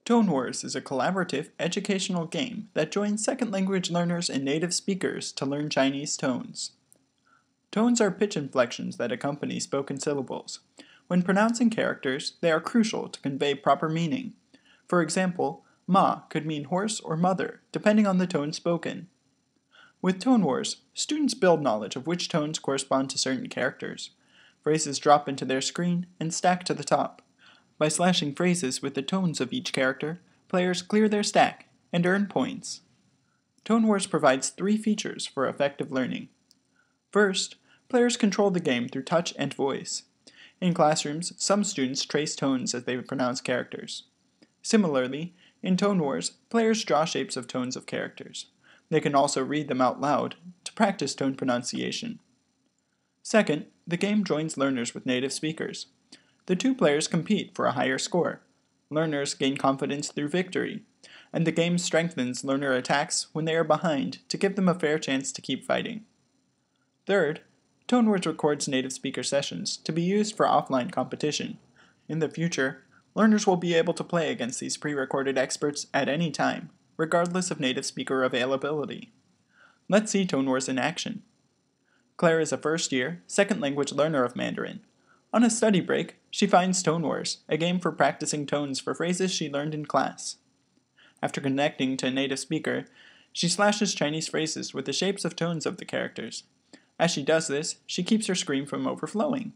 ToneWars is a collaborative educational game that joins second language learners and native speakers to learn Chinese tones. Tones are pitch inflections that accompany spoken syllables. When pronouncing characters, they are crucial to convey proper meaning. For example, ma could mean horse or mother, depending on the tone spoken. With ToneWars, students build knowledge of which tones correspond to certain characters. Phrases drop into their screen and stack to the top. By slashing phrases with the tones of each character, players clear their stack and earn points. ToneWars provides 3 features for effective learning. First, players control the game through touch and voice. In classrooms, some students trace tones as they pronounce characters. Similarly, in ToneWars, players draw shapes of tones of characters. They can also read them out loud to practice tone pronunciation. Second, the game joins learners with native speakers. The 2 players compete for a higher score. Learners gain confidence through victory, and the game strengthens learner attacks when they are behind to give them a fair chance to keep fighting. Third, ToneWars records native speaker sessions to be used for offline competition. In the future, learners will be able to play against these pre-recorded experts at any time, regardless of native speaker availability. Let's see ToneWars in action. Claire is a first-year, second language learner of Mandarin. On a study break, she finds ToneWars, a game for practicing tones for phrases she learned in class. After connecting to a native speaker, she slashes Chinese phrases with the shapes of tones of the characters. As she does this, she keeps her screen from overflowing.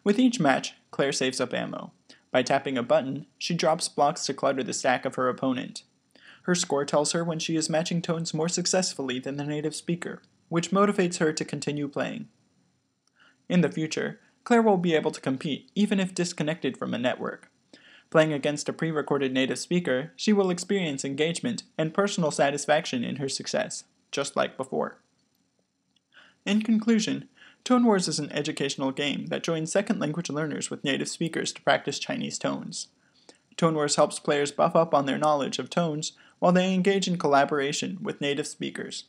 With each match, Claire saves up ammo. By tapping a button, she drops blocks to clutter the stack of her opponent. Her score tells her when she is matching tones more successfully than the native speaker, which motivates her to continue playing. In the future, Claire will be able to compete even if disconnected from a network. Playing against a pre-recorded native speaker, she will experience engagement and personal satisfaction in her success, just like before. In conclusion, ToneWars is an educational game that joins second language learners with native speakers to practice Chinese tones. ToneWars helps players buff up on their knowledge of tones while they engage in collaboration with native speakers.